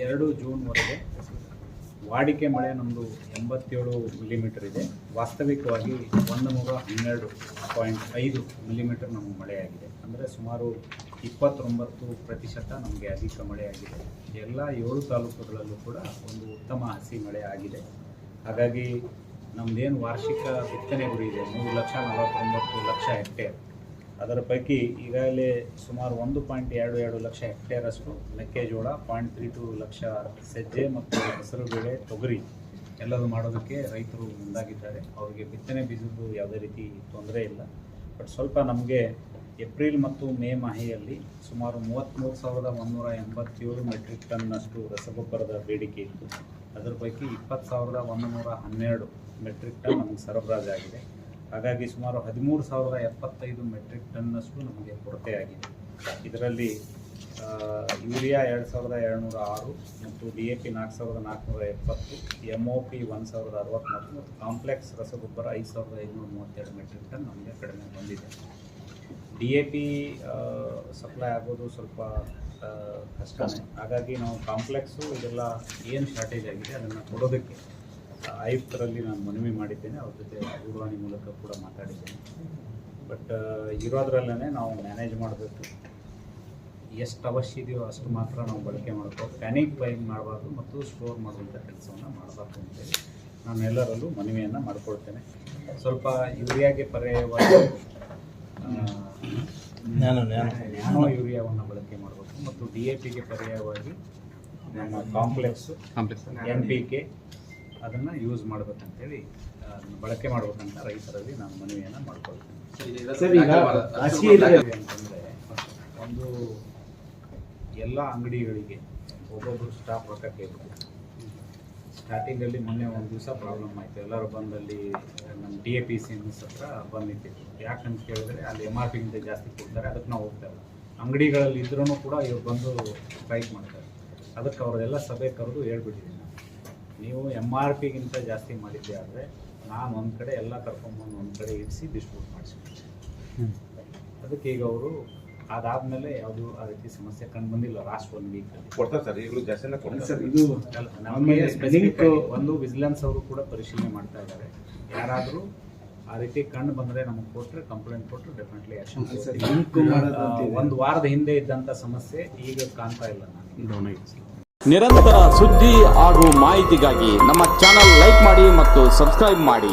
2 ಜೂನ್ವರೆಗೆ ವಾಡಿಕೆ ಮಳೆ ನಮ್ಮದು 87 ಮಿಲಿಮೀಟರ್ ಇದೆ. ವಾಸ್ತವಿಕವಾಗಿ 112.5 ಮಿಲಿಮೀಟರ್ ನಮಗೆ ಮಳೆಯಾಗಿದೆ. ಅಂದರೆ ಸುಮಾರು 29% ನಮಗೆ ಅಧಿಕ ಮಳೆಯಾಗಿದೆ. ಎಲ್ಲ 7 ತಾಲೂಕುಗಳಲ್ಲೂ ಕೂಡ ಒಂದು ಉತ್ತಮ ಹಸಿ ಮಳೆ ಆಗಿದೆ. ಹಾಗಾಗಿ ನಮ್ಮದೇನು ವಾರ್ಷಿಕ ಬಿತ್ತನೆ ಗುರಿ ಇದೆ 3,49,00,000 ಹೆಕ್ಟೇರ್. ಅದರ ಪೈಕಿ ಈಗಾಗಲೇ ಸುಮಾರು 1.22 ಲಕ್ಷ ಹೆಕ್ಟೇರಷ್ಟು ಮೆಕ್ಕೆಜೋಳ, 0.32 ಲಕ್ಷ ಸಜ್ಜೆ ಮತ್ತು ಹೆಸರುಬೇಳೆ, ತೊಗರಿ ಎಲ್ಲದೂ ಮಾಡೋದಕ್ಕೆ ರೈತರು ಮುಂದಾಗಿದ್ದಾರೆ. ಅವರಿಗೆ ಬಿತ್ತನೆ ಬೀಜದ್ದು ಯಾವುದೇ ರೀತಿ ತೊಂದರೆ ಇಲ್ಲ. ಬಟ್ ಸ್ವಲ್ಪ ನಮಗೆ ಏಪ್ರಿಲ್ ಮತ್ತು ಮೇ ಮಾಹೆಯಲ್ಲಿ ಸುಮಾರು 33,187 ಮೆಟ್ರಿಕ್ ಟನ್ನಷ್ಟು ರಸಗೊಬ್ಬರದ ಬೇಡಿಕೆ ಇತ್ತು. ಅದರ ಪೈಕಿ 20,112 ಮೆಟ್ರಿಕ್ ಟನ್ ನಮಗೆ ಸರಬರಾಜಾಗಿದೆ. ಹಾಗಾಗಿ ಸುಮಾರು 13,075 ಮೆಟ್ರಿಕ್ ಟನ್ನಷ್ಟು ನಮಗೆ ಕೊರತೆಯಾಗಿದೆ. ಇದರಲ್ಲಿ ಯೂರಿಯಾ 2,206 ಮತ್ತು DAP 4,470, MOP 1,064 ಮತ್ತು ಕಾಂಪ್ಲೆಕ್ಸ್ ರಸಗೊಬ್ಬರ 5,532 ಮೆಟ್ರಿಕ್ ಟನ್ ನಮಗೆ ಕಡಿಮೆ ಬಂದಿದೆ. DAP ಸಪ್ಲೈ ಆಗೋದು ಸ್ವಲ್ಪ ಕಷ್ಟನೇ. ಹಾಗಾಗಿ ನಾವು ಕಾಂಪ್ಲೆಕ್ಸು ಇದೆಲ್ಲ ಏನು ಶಾರ್ಟೇಜ್ ಆಗಿದೆ ಅದನ್ನು ಕೊಡೋದಕ್ಕೆ ಆಯುಕ್ತರಲ್ಲಿ ನಾನು ಮನವಿ ಮಾಡಿದ್ದೇನೆ. ಅವ್ರ ಜೊತೆ ದೂರವಾಣಿ ಮೂಲಕ ಕೂಡ ಮಾತಾಡಿದ್ದೇನೆ. ಬಟ್ ಇರೋದ್ರಲ್ಲೇ ನಾವು ಮ್ಯಾನೇಜ್ ಮಾಡಬೇಕು. ಎಷ್ಟು ಅವಶ್ಯ ಇದೆಯೋ ಅಷ್ಟು ಮಾತ್ರ ನಾವು ಬಳಕೆ ಮಾಡಬೇಕು. ಪ್ಯಾನಿಕ್ ಬೈಯಿಂಗ್ ಮಾಡಬಾರ್ದು ಮತ್ತು ಸ್ಟೋರ್ ಮಾಡುವಂಥ ಕೆಲಸವನ್ನು ಮಾಡಬಾರ್ದು ಅಂತೇಳಿ ನಾನು ಎಲ್ಲರಲ್ಲೂ ಮನವಿಯನ್ನು ಮಾಡಿಕೊಳ್ತೇನೆ. ಸ್ವಲ್ಪ ಯೂರಿಯಾಗೆ ಪರ್ಯಾಯವಾಗಿ ನ್ಯಾನೋ ಯೂರಿಯಾವನ್ನು ಬಳಕೆ ಮಾಡಬೇಕು ಮತ್ತು DAPಗೆ ಪರ್ಯಾಯವಾಗಿ ನಮ್ಮ ಕಾಂಪ್ಲೆಕ್ಸು NPK ಅದನ್ನು ಯೂಸ್ ಮಾಡಬೇಕಂತೇಳಿ ಅದನ್ನು ಬಳಕೆ ಮಾಡಬೇಕಂತ ರೈತರಲ್ಲಿ ನಾನು ಮನವಿಯನ್ನು ಮಾಡ್ಕೊಳ್ತೀನಿ. ಅಂತಂದರೆ ಒಂದು ಎಲ್ಲ ಅಂಗಡಿಗಳಿಗೆ ಒಬ್ಬೊಬ್ಬರು ಸ್ಟಾಫ್ ರೊಕ್ಕ ಕೇಳಬೇಕು. ಸ್ಟಾರ್ಟಿಂಗಲ್ಲಿ ಮೊನ್ನೆ ಒಂದು ದಿವಸ ಪ್ರಾಬ್ಲಮ್ ಆಯಿತು. ಎಲ್ಲರೂ ಬಂದಲ್ಲಿ ನಮ್ಮ DAPCMS ಹತ್ರ ಬಂದಿತ್ತು. ಯಾಕಂತ ಕೇಳಿದ್ರೆ ಅಲ್ಲಿ MRPಗಿಂತ ಜಾಸ್ತಿ ಕೊಡ್ತಾರೆ. ಅದಕ್ಕೆ ನಾವು ಹೋಗ್ತಾ ಇಲ್ಲ. ಅಂಗಡಿಗಳಲ್ಲಿ ಇದ್ರೂ ಕೂಡ ಇವ್ರು ಬಂದು ಸ್ಟ್ರೈಕ್ ಮಾಡ್ತಾರೆ. ಅದಕ್ಕೆ ಅವರೆಲ್ಲ ಸಭೆ ಕರೆದು ಹೇಳ್ಬಿಟ್ಟಿದ್ದೀನಿ, ನೀವು MRPಗಿಂತ ಜಾಸ್ತಿ ಮಾಡಿದ್ದೆ ಆದರೆ ನಾನು ಒಂದು ಕಡೆ ಎಲ್ಲ ಕರ್ಕೊಂಬಂದು ಒಂದು ಕಡೆ ಇರಿಸಿ ಡಿಸ್ಟ್ರಿಬ್ಯೂಟ್ ಮಾಡಿಸ್ಬಿಡ್ತೀನಿ. ಅದಕ್ಕೆ ಈಗ ಅವರು ಅದಾದಮೇಲೆ ಯಾವುದೂ ಆ ರೀತಿ ಸಮಸ್ಯೆ ಕಂಡು ಬಂದಿಲ್ಲ. ಲಾಸ್ಟ್ 1 ವೀಕಲ್ಲಿ ಕೊಡ್ತಾರೆ ಸರ್. ಈಗಲೂ ಜಾಸ್ತಿ ಕೊಡ್ತಾರೆ ಸರ್. ಇದು ನಮಗೆ ಸ್ಪೆಸಿಫಿಕ್ ಒಂದು ವಿಜಿಲೆನ್ಸ್ ಅವರು ಕೂಡ ಪರಿಶೀಲನೆ ಮಾಡ್ತಾ ಇದ್ದಾರೆ. ಯಾರಾದರೂ ಆ ರೀತಿ ಕಂಡು ಬಂದರೆ ನಮಗೆ ಕೊಟ್ಟರೆ, ಕಂಪ್ಲೇಂಟ್ ಕೊಟ್ಟರೆ ಡೆಫಿನೆಟ್ಲಿ ಆ್ಯಕ್ಷನ್. ಒಂದು ವಾರದ ಹಿಂದೆ ಇದ್ದಂಥ ಸಮಸ್ಯೆ ಈಗ ಕಾಣ್ತಾ ಇಲ್ಲ. ನಾನು ನಿರಂತರ ಸುದ್ದಿ ಹಾಗೂ ಮಾಹಿತಿಗಾಗಿ ನಮ್ಮ ಚಾನಲ್ ಲೈಕ್ ಮಾಡಿ ಮತ್ತು ಸಬ್ಸ್ಕ್ರೈಬ್ ಮಾಡಿ.